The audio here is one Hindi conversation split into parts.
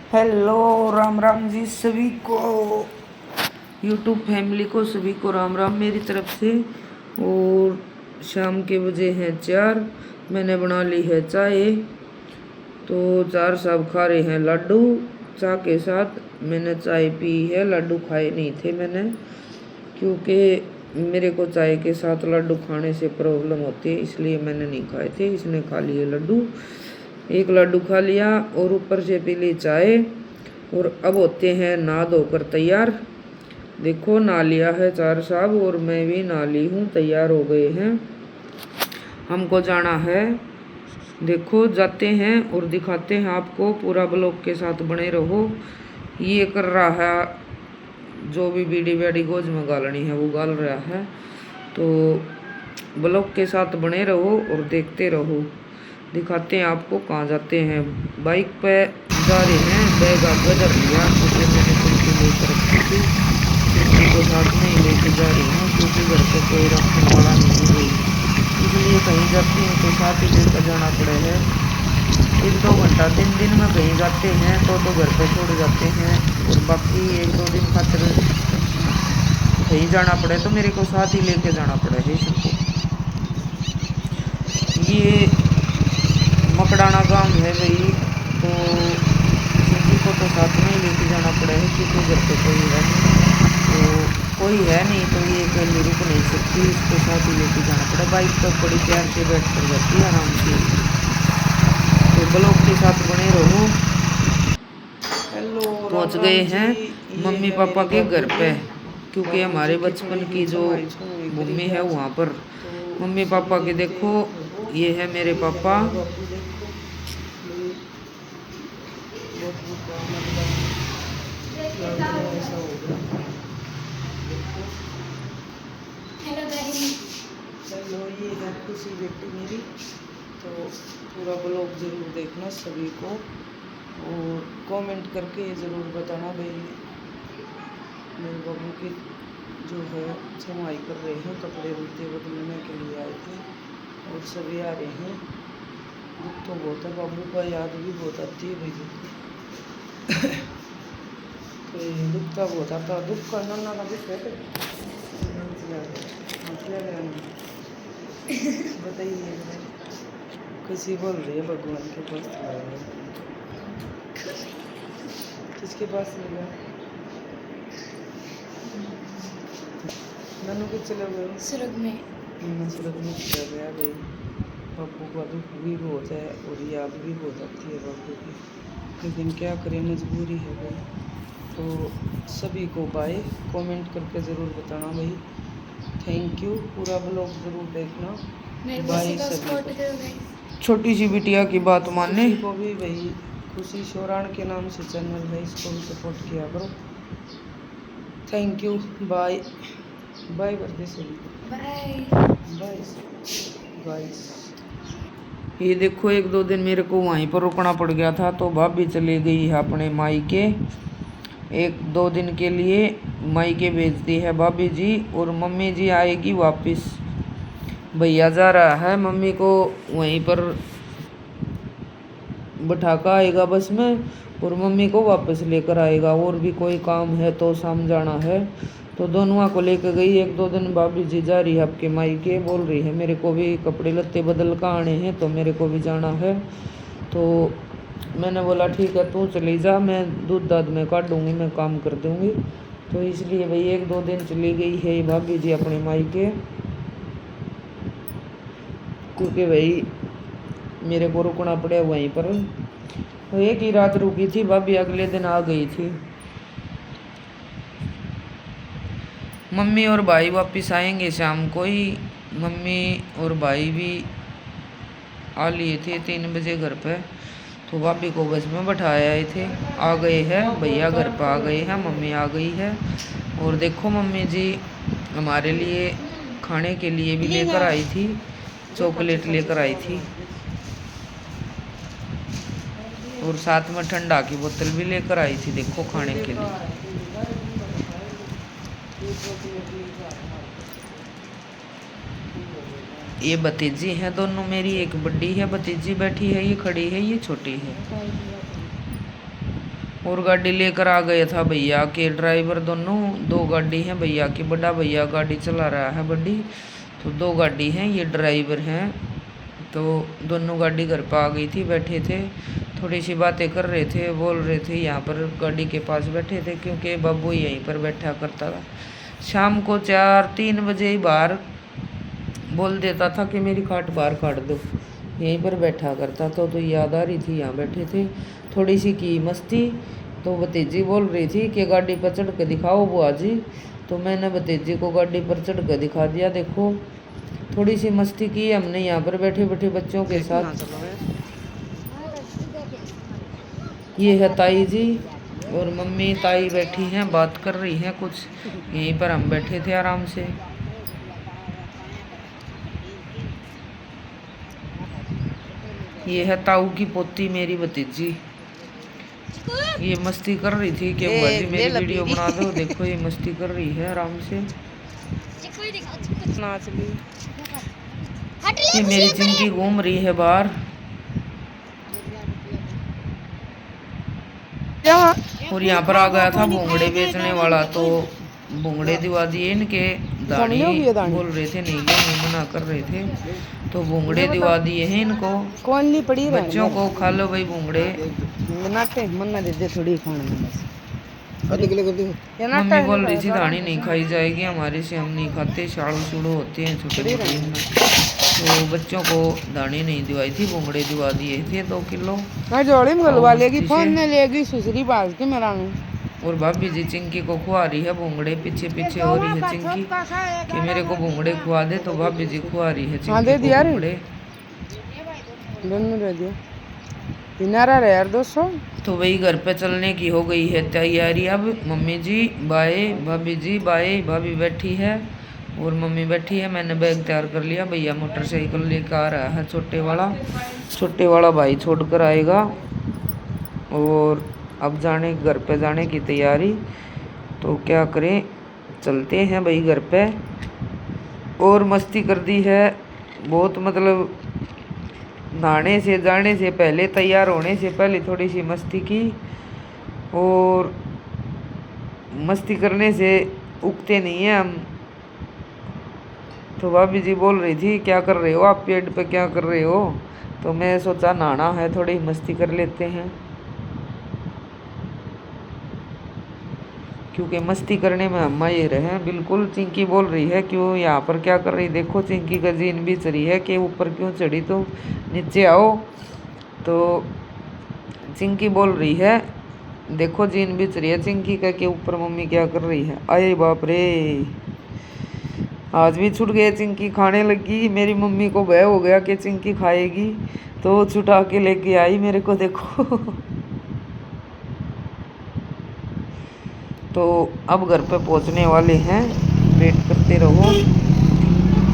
हेलो राम राम जी सभी को, यूट्यूब फैमिली को सभी को राम राम मेरी तरफ से। और शाम के बजे हैं 4, मैंने बना ली है चाय। तो 4 साहब खा रहे हैं लड्डू चाय के साथ। मैंने चाय पी है, लड्डू खाए नहीं थे मैंने, क्योंकि मेरे को चाय के साथ लड्डू खाने से प्रॉब्लम होती है, इसलिए मैंने नहीं खाए थे। इसने खा लिए लड्डू, एक लड्डू खा लिया और ऊपर से पी ली चाय। और अब होते हैं नहा धोकर तैयार। देखो नहा लिया है 4 साहब और मैं भी नहा ली हूँ, तैयार हो गए हैं। हमको जाना है, देखो जाते हैं और दिखाते हैं आपको। पूरा ब्लॉग के साथ बने रहो। ये कर रहा है जो भी बीड़ी बैडी गोज में गालनी है वो गाल रहा है, तो ब्लॉग के साथ बने रहो और देखते रहो। दिखाते हैं आपको कहाँ जाते हैं। बाइक पे जा रहे हैं, बैग आगे कर लिया क्योंकि मैंने कुर्सी लेकर रखी थी, कुर्सी को साथ में ही लेके जा रही हूँ क्योंकि घर पे कोई रखने वाला नहीं है, इसलिए कहीं जाते हैं तो साथ ही लेकर जाना पड़े है। 1-2 घंटा 3 दिन में कहीं जाते हैं तो घर पे छोड़ जाते हैं, और बाकी 1-2 दिन खातिर कहीं जाना पड़े तो मेरे को साथ ही लेके जाना पड़े है सबको। ये मकड़ाना गांव है भाई, तो सभी को तो साथ में ही लेके जाना पड़ा है क्योंकि घर पे कोई है नहीं, तो कोई है नहीं तो ये अकेली रुक नहीं सकती, इसके साथ ही लेके जाना पड़ा। बाइक पर बड़ी प्यार से बैठ कर जाती है आराम से। तो ब्लॉग के साथ बने रहो। हेलो, पहुँच गए हैं मम्मी पापा के घर पे, क्योंकि हमारे बचपन की जो मम्मी है वहाँ पर। मम्मी पापा के देखो, ये है मेरे पापा। चलो ये है खुशी बेटी मेरी। तो पूरा ब्लॉग ज़रूर देखना सभी को, और कमेंट करके ज़रूर बताना भाई मेरे बाबू की जो है छमाई कर रहे हैं, कपड़े लत्ते बदलने के लिए आए थे और सभी आ रहे हैं। दुख तो बहुत है, बाबू का याद भी बहुत आती है भाई। तो दुख का बहुत आता, दुख का नाना का दुख है। बताइए, किसी बोल रही है भगवान के पास किसके पास मिला? नानू के चले गए सुरग में। सुरग में चला गया भाई। बाबू का दुख भी बहुत है और याद भी बहुत आती है बाबू की, लेकिन क्या करें, मजबूरी है भाई। तो सभी को बाय, कमेंट करके ज़रूर बताना भाई। थैंक यू, पूरा ब्लॉग ज़रूर देखना। बाय सभी को। छोटी सी बिटिया की बात मानने को भी भाई, खुशी शोरान के नाम से चैनल है, इसको भी सपोर्ट किया करो। थैंक यू, बाय बाय कर दे सभी को, बाय बाय गाइस। ये देखो 1-2 दिन मेरे को वहीं पर रुकना पड़ गया था, तो भाभी चली गई है अपने मायके 1-2 दिन के लिए। मायके भेजती है भाभी जी, और मम्मी जी आएगी वापस। भैया जा रहा है मम्मी को वहीं पर बैठा कर आएगा बस में, और मम्मी को वापस लेकर आएगा। और भी कोई काम है तो शाम जाना है, तो दोनों को लेकर गई। 1-2 दिन भाभी जी जा रही है आपके मायके, बोल रही है मेरे को भी कपड़े लत्ते बदल कर आने हैं, तो मेरे को भी जाना है। तो मैंने बोला ठीक है तू चली जा, मैं दूध दाद में काट दूँगी, मैं काम कर दूँगी। तो इसलिए भाई 1-2 दिन चली गई है भाभी जी अपने मायके, क्योंकि भाई मेरे को रुकना पड़ा वहीं पर। तो एक ही रात रुकी थी भाभी, अगले दिन आ गई थी। मम्मी और भाई वापस आएंगे शाम को ही। मम्मी और भाई भी आ लिए थे 3 बजे घर पे, तो भाभी को बस में बैठाए आए थे। आ गए हैं भैया, घर पर आ गए हैं, मम्मी आ गई है। और देखो मम्मी जी हमारे लिए खाने के लिए भी लेकर आई थी, चॉकलेट लेकर आई थी, और साथ में ठंडा की बोतल भी लेकर आई थी, देखो खाने के लिए। ये भतीजी हैं दोनों मेरी, एक बड़ी है भतीजी बैठी है, ये खड़ी है, ये छोटी है। और गाड़ी लेकर आ गया था भैया के ड्राइवर दोनों। दो गाड़ी हैं भैया की, बड़ा भैया गाड़ी चला रहा है बड़ी, तो दो गाड़ी हैं, ये ड्राइवर हैं। तो दोनों गाड़ी घर पर आ गई थी, बैठे थे, थोड़ी सी बातें कर रहे थे, बोल रहे थे, यहाँ पर गाड़ी के पास बैठे थे क्योंकि बाबू यहीं पर बैठा करता था। शाम को 4-3 बजे ही बाहर बोल देता था कि मेरी खाट बाहर काट दो, यहीं पर बैठा करता था। तो याद आ रही थी, यहाँ बैठे थे, थोड़ी सी की मस्ती। तो भतीजी बोल रही थी कि गाड़ी पर चढ़ के दिखाओ बुआ जी, तो मैंने भतीजी को गाड़ी पर चढ़ के दिखा दिया। देखो थोड़ी सी मस्ती की हमने यहाँ पर बैठे बैठे बच्चों के साथ। ये है ताई जी और मम्मी ताई बैठी हैं, बात कर रही हैं कुछ, यहीं पर हम बैठे थे आराम से। ये है ताऊ की पोती मेरी भतीजी, ये मस्ती कर रही थी कि बुआ जी मेरी वीडियो बना दो। देखो ये मस्ती कर रही है आराम से। ये मेरी चिंकी घूम रही है बाहर। और यहाँ पर आ गया था भोंगड़े बेचने वाला, तो भोंगड़े दिवा दिए इनके, दाढ़ी बोल रहे थे नहीं लेंगे, मना कर रहे थे, तो भोंगड़े दिवा दिए हैं इनको। कौन नहीं पड़ी बच्चों को खा लो भाई भोंगड़े। मन्ना दे दे थोड़ी खाने में बस। मम्मी बोल रही थी दाढ़ी नहीं खाई जाएगी हमारे से, हम नहीं खाते, शाड़ू शुड़ू होते हैं छोटे मोटे। तो बच्चों को दाढ़ी नहीं दिवाई थी, भोंगड़े दिवा दिए थे 2 किलो। जोड़ी में गलवा लेगी, फोन में लेगी सुसरी बाज के मेरा में। और भाभी जी चिंकी को खुआ रही है भोंगड़े, पीछे पीछे हो रही है चिंकी कि मेरे को भोंगड़े खुआ दे, तो भाभी जी खुआ रही है चिंकी को भोंगड़े। दोनों दे दिया किनारा रे यार 200। तो वही घर पे चलने की हो गई है तैयारी। अब मम्मी जी बाय, भाभी जी बाय, भाभी बैठी है और मम्मी बैठी है। मैंने बैग तैयार कर लिया, भैया मोटरसाइकिल लेकर आ रहा है, छोटे वाला भाई छोड़ कर आएगा। और अब जाने घर पे जाने की तैयारी, तो क्या करें, चलते हैं भाई घर पे। और मस्ती कर दी है बहुत, मतलब नहाने से जाने से पहले, तैयार होने से पहले थोड़ी सी मस्ती की, और मस्ती करने से उगते नहीं हैं हम। तो भाभी जी बोल रही थी क्या कर रहे हो आप, पेड़ पे क्या कर रहे हो, तो मैं सोचा नहाना है, थोड़ी मस्ती कर लेते हैं, क्योंकि मस्ती करने में हम माहिर हैं बिल्कुल। चिंकी बोल रही है क्यों यहाँ पर क्या कर रही, देखो चिंकी का जीन भी चढ़ी है कि ऊपर क्यों चढ़ी, तो नीचे आओ। तो चिंकी बोल रही है देखो जीन भी चढ़ी है चिंकी का कि ऊपर मम्मी क्या कर रही है। अरे बाप रे, आज भी छूट गए, चिंकी खाने लगी। मेरी मम्मी को भय हो गया कि चिंकी खाएगी, तो छुटा के लेके आई मेरे को, देखो। तो अब घर पे पहुंचने वाले हैं, वेट करते रहो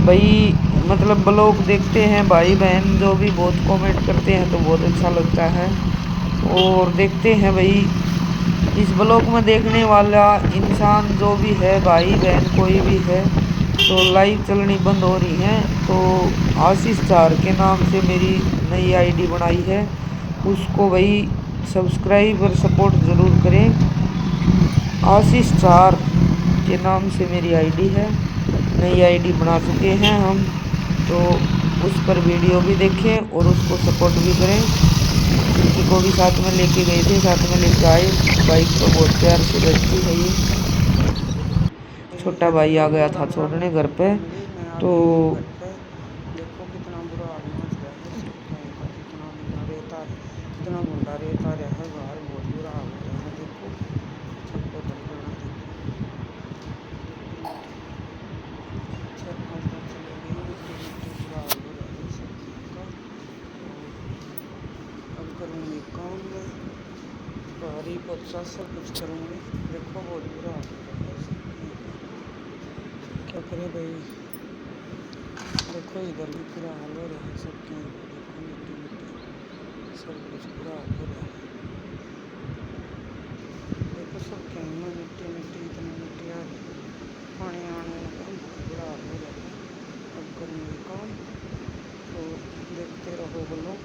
भाई। मतलब ब्लॉग देखते हैं भाई बहन जो भी, बहुत कमेंट करते हैं तो बहुत अच्छा लगता है। और देखते हैं भाई, इस ब्लॉग में देखने वाला इंसान जो भी है, भाई बहन कोई भी है, तो लाइव चलनी बंद हो रही है। तो आशीष चार के नाम से मेरी नई आईडी बनाई है, उसको भाई सब्सक्राइब और सपोर्ट ज़रूर करें। आशीष चार के नाम से मेरी आईडी है, नई आईडी बना चुके हैं हम, तो उस पर वीडियो भी देखें और उसको सपोर्ट भी करें। किसी को भी साथ में लेके गए थे, साथ में लेके आए, बाइक तो बहुत प्यार से बैठती है ये। छोटा भाई आ गया था छोड़ने घर पे, तो देखो कितना बुरा हाल मच गया है, कितना रेता, कितना गुंडा रेता रहा है बाहर, बहुत बुरा हाल हो रहा है। देखो सबको दलना, देखो 4-5 दिन चले गए, बुरा हाल हो रहा है सबका। अब करूँगी काम में, बाहरी पोछा सब कुछ करूँगी। देखो बहुत बुरा हाल हो रहा है, क्या करें भाई। देखो इधर भी पूरा हाल हो रहा है सबके, देखो मिट्टी मिट्टी सब कुछ पूरा हाल हो रहा है। देखो सबके में मिट्टी मिट्टी, इतनी मिट्टी आ रही है, पानी आने लगा, बुरा हाल हो रहा है। अब करूँगी काम, तो देखते रहो ब्लॉग।